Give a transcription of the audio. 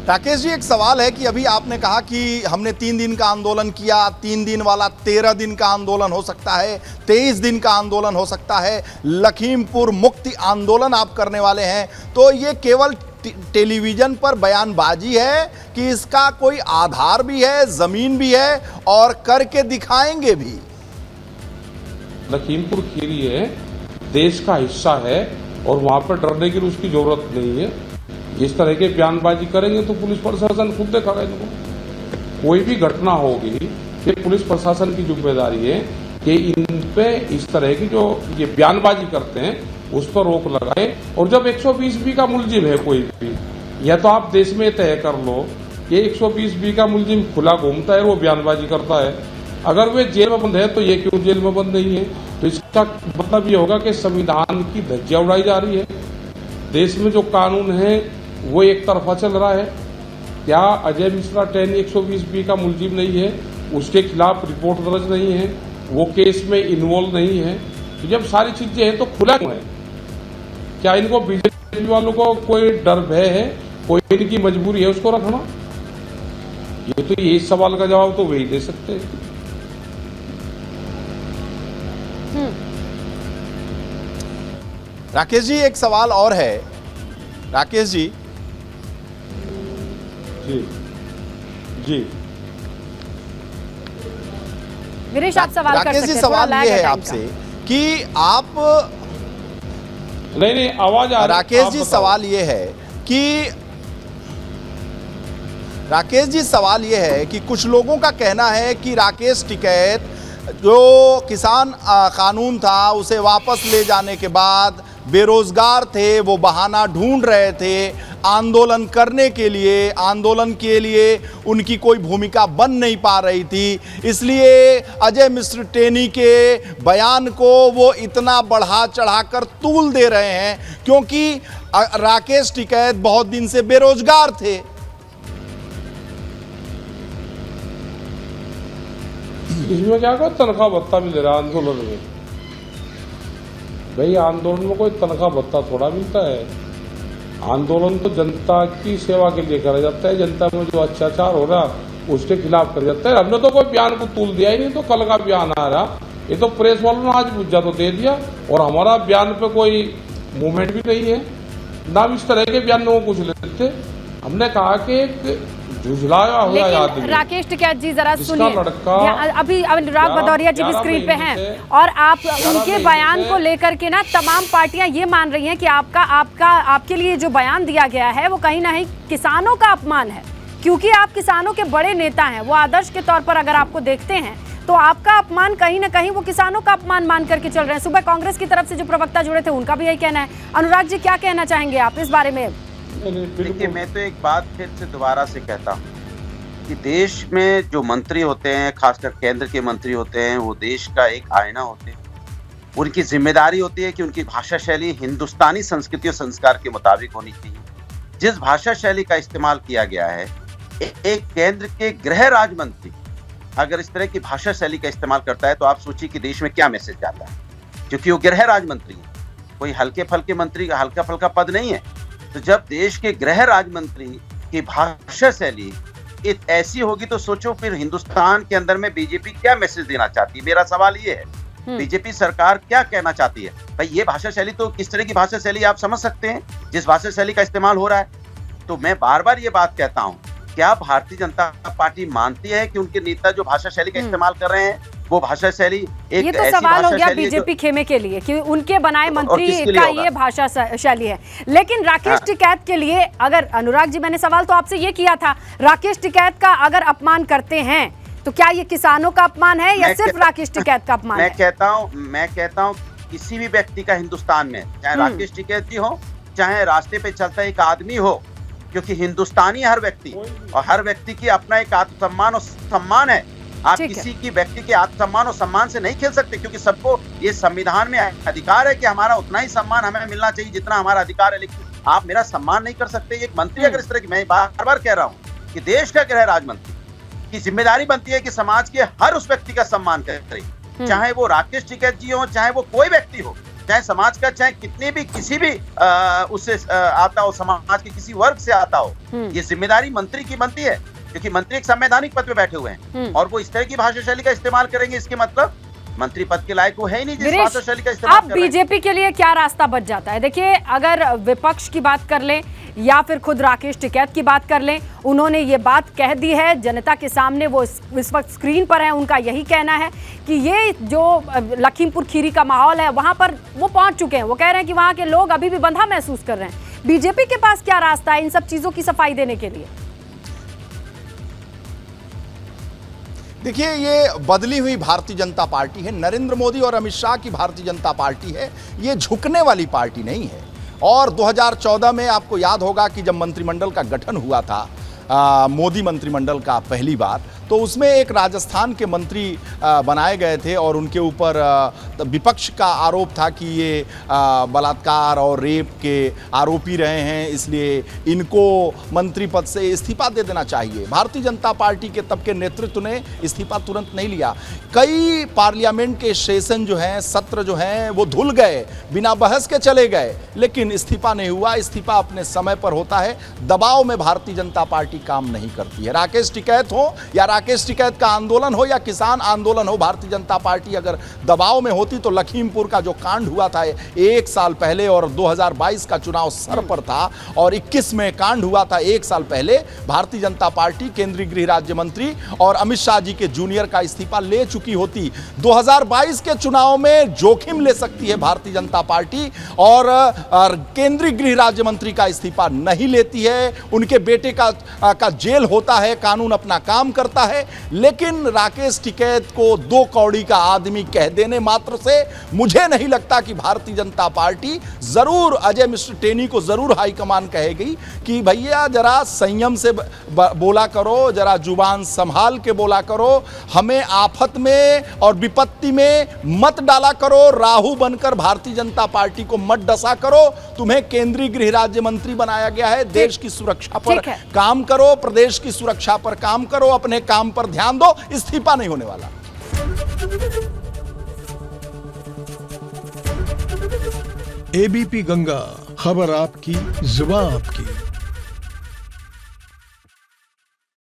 राकेश जी, एक सवाल है कि अभी आपने कहा कि हमने 3 दिन का आंदोलन किया, 3 दिन वाला 13 दिन का आंदोलन हो सकता है, 23 दिन का आंदोलन हो सकता है, लखीमपुर मुक्ति आंदोलन आप करने वाले हैं, तो ये केवल टेलीविजन पर बयानबाजी है कि इसका कोई आधार भी है, जमीन भी है और करके दिखाएंगे भी? लखीमपुर खीरी है, देश का हिस्सा है और वहां पर डरने की उसकी जरूरत नहीं है। इस तरह के बयानबाजी करेंगे तो पुलिस प्रशासन खुद देखेगा इनको। कोई भी घटना होगी ये पुलिस प्रशासन की जिम्मेदारी है कि इन पे इस तरह की जो ये बयानबाजी करते हैं उस पर रोक लगाए। और जब 120B का मुलजिम है कोई भी, या तो आप देश में तय कर लो कि 120B का मुलजिम खुला घूमता है, वो बयानबाजी करता है, अगर वे जेल में बंद है तो ये क्यों जेल में बंद नहीं है? तो इसका मतलब ये होगा कि संविधान की धज्जियां उड़ाई जा रही है। देश में जो कानून है वो एक तरफा चल रहा है। क्या अजय मिश्रा 120B का मुलजिम नहीं है? उसके खिलाफ रिपोर्ट दर्ज नहीं है, वो केस में इन्वॉल्व नहीं है। तो जब सारी चीजें हैं तो खुला क्यों है? क्या इनको बीजेपी वालों को कोई डर भय है, कोई इनकी मजबूरी है उसको रखना? ये सवाल का जवाब तो वही दे सकते हैं। राकेश जी, एक सवाल और है। राकेश जी जी वीरेश, आप सवाल कर सकते हैं। राकेश जी, सवाल ये है आपसे कि आप नहीं आवाज आ रही। राकेश जी, सवाल ये है कि राकेश जी सवाल ये है कि कुछ लोगों का कहना है कि राकेश टिकैत जो किसान कानून था उसे वापस ले जाने के बाद बेरोजगार थे, वो बहाना ढूंढ रहे थे आंदोलन करने के लिए, आंदोलन के लिए उनकी कोई भूमिका बन नहीं पा रही थी, इसलिए अजय मिश्र टेनी के बयान को वो इतना बढ़ा चढ़ाकर तूल दे रहे हैं क्योंकि राकेश टिकैत बहुत दिन से बेरोजगार थे। इसमें क्या कहा, तनख्वाह भत्ता भी ले रहा आंदोलन में? भाई आंदोलन में कोई तनख्वाह भत्ता थोड़ा मिलता है। आंदोलन तो जनता की सेवा के लिए करा जाता है, जनता में जो अत्याचार हो रहा उसके खिलाफ करा जाता है। हमने तो कोई बयान को तूल दिया ही नहीं, तो कल का बयान आ रहा, ये तो प्रेस वालों ने आज बुझा तो दे दिया और हमारा बयान पे कोई मूवमेंट भी नहीं है ना। इस तरह के बयान को कुछ लेते, हमने कहा कि एक झुझलाया हुआ आदमी राकेश टिकैत जी जरा सुनिए, अभी अनुराग हाँ, भदौरिया जी भी स्क्रीन पे हैं और आप उनके बयान को लेकर के ना तमाम पार्टियां ये मान रही हैं कि आपके लिए जो बयान दिया गया है वो कहीं ना कहीं किसानों का अपमान है, क्योंकि आप किसानों के बड़े नेता हैं। वो आदर्श के तौर पर अगर आपको देखते हैं तो आपका अपमान कहीं ना कहीं वो किसानों का अपमान मान करके चल रहे हैं। सुबह कांग्रेस की तरफ से जो प्रवक्ता जुड़े थे उनका भी यही कहना है। अनुराग जी, क्या कहना चाहेंगे आप इस बारे में? देखिए, मैं तो एक बात फिर से दोबारा से कहता हूँ कि देश में जो मंत्री होते हैं, खासकर केंद्र के मंत्री होते हैं, वो देश का एक आईना होते हैं। उनकी जिम्मेदारी होती है कि उनकी भाषा शैली हिंदुस्तानी संस्कृति और संस्कार के मुताबिक होनी चाहिए। जिस भाषा शैली का इस्तेमाल किया गया है, एक केंद्र के गृह राज्य मंत्री अगर इस तरह की भाषा शैली का इस्तेमाल करता है तो आप सोचिए कि देश में क्या मैसेज जाता है, क्योंकि वो गृह राज्य मंत्री है, कोई हल्के फल्के मंत्री का हल्का फल्का पद नहीं है। तो जब देश के गृह राज्य मंत्री की भाषा शैली ऐसी होगी तो सोचो फिर हिंदुस्तान के अंदर में बीजेपी क्या मैसेज देना चाहती है। मेरा सवाल ये है, बीजेपी सरकार क्या कहना चाहती है? भाई ये भाषा शैली तो किस तरह की भाषा शैली आप समझ सकते हैं जिस भाषा शैली का इस्तेमाल हो रहा है। तो मैं बार बार ये बात कहता हूं, क्या भारतीय जनता पार्टी मानती है कि उनके नेता जो भाषा शैली का इस्तेमाल कर रहे हैं वो भाषा शैली एक ये तो सवाल हो गया बीजेपी खेमे के लिए कि उनके बनाए मंत्री का ये भाषा शैली है। लेकिन राकेश टिकैत के लिए, अगर अनुराग जी, मैंने सवाल तो आपसे ये किया था, राकेश टिकैत का अगर अपमान करते हैं तो क्या ये किसानों का अपमान है या सिर्फ राकेश टिकैत का अपमान है? मैं कहता हूँ किसी भी व्यक्ति का हिंदुस्तान में, चाहे राकेश टिकैत जी हो, चाहे रास्ते पे चलता एक आदमी हो, क्योंकि हिंदुस्तानी हर व्यक्ति और हर व्यक्ति की अपना एक आत्मसम्मान और सम्मान है। आप किसी की व्यक्ति के आत्मसम्मान और सम्मान से नहीं खेल सकते, क्योंकि सबको ये संविधान में अधिकार है कि हमारा उतना ही सम्मान हमें मिलना चाहिए जितना हमारा अधिकार है। लेकिन आप मेरा सम्मान नहीं कर सकते। एक मंत्री अगर इस तरह की, मैं बार बार कह रहा हूँ कि देश का गृह राज्य मंत्री की जिम्मेदारी बनती है कि समाज के हर उस व्यक्ति का सम्मान करे, चाहे वो राकेश टिकैत जी हो, चाहे वो कोई व्यक्ति हो, चाहे समाज का, चाहे कितने भी किसी भी उससे आता हो, समाज के किसी वर्ग से आता हो, ये जिम्मेदारी मंत्री की बनती है, क्योंकि मंत्री एक संवैधानिक पद पे बैठे हुए हैं। और वो इस तरह की भाषा शैली का इस्तेमाल करेंगे, इसके मतलब मंत्री पद के लायक वो है ही नहीं जिस भाषा शैली का इस्तेमाल अब बीजेपी के लिए क्या रास्ता बच जाता है? देखिए, अगर विपक्ष की बात कर लें या फिर खुद राकेश टिकैत की बात कर लें, उन्होंने ये बात कह दी है जनता के सामने, वो इस वक्त स्क्रीन पर है, उनका यही कहना है कि ये जो लखीमपुर खीरी का माहौल है वहां पर वो पहुंच चुके हैं। वो कह रहे हैं कि वहां के लोग अभी भी बंधा महसूस कर रहे हैं। बीजेपी के पास क्या रास्ता है इन सब चीजों की सफाई देने के लिए? देखिए, ये बदली हुई भारतीय जनता पार्टी है, नरेंद्र मोदी और अमित शाह की भारतीय जनता पार्टी है, ये झुकने वाली पार्टी नहीं है। और 2014 में आपको याद होगा कि जब मंत्रिमंडल का गठन हुआ था, मोदी मंत्रिमंडल का पहली बार, तो उसमें एक राजस्थान के मंत्री बनाए गए थे और उनके ऊपर विपक्ष का आरोप था कि ये बलात्कार और रेप के आरोपी रहे हैं, इसलिए इनको मंत्री पद से इस्तीफा दे देना चाहिए। भारतीय जनता पार्टी के तब के नेतृत्व ने इस्तीफा तुरंत नहीं लिया। कई पार्लियामेंट के सेशन जो हैं, सत्र जो हैं, वो धुल गए, बिना बहस के चले गए, लेकिन इस्तीफा नहीं हुआ। इस्तीफा अपने समय पर होता है, दबाव में भारतीय जनता पार्टी काम नहीं करती है। राकेश टिकैत हो या राकेश टिकैत का आंदोलन हो या किसान आंदोलन हो, भारतीय जनता पार्टी अगर दबाव में होती तो लखीमपुर का जो कांड हुआ था 1 साल पहले, और 2022 का चुनाव सर पर था और 21 में कांड हुआ था 1 साल पहले, भारतीय जनता पार्टी केंद्रीय गृह राज्य मंत्री और अमित शाह जी के जूनियर का इस्तीफा ले चुकी होती। 2022 के चुनाव में जोखिम ले सकती है भारतीय जनता पार्टी और केंद्रीय गृह राज्य मंत्री का इस्तीफा नहीं लेती है। उनके बेटे का जेल होता है, कानून अपना काम करता है, लेकिन राकेश टिकैत को 2 कौड़ी का आदमी कह देने मात्र से मुझे नहीं लगता कि भारतीय जनता पार्टी, जरूर अजय मिश्र टेनी को जरूर हाईकमान कहेगी कि भैया जरा संयम से बोला करो, जरा जुबान संभाल के बोला करो, हमें आफत में और विपत्ति में मत डाला करो, राहु बनकर भारतीय जनता पार्टी को मत डसा करो। तुम्हें केंद्रीय गृह राज्य मंत्री बनाया गया है, देश की सुरक्षा पर काम करो, प्रदेश की सुरक्षा पर काम करो, अपने काम पर ध्यान दो, इस्तीफा नहीं होने वाला। एबीपी गंगा, खबर आपकी, जुबान आपकी।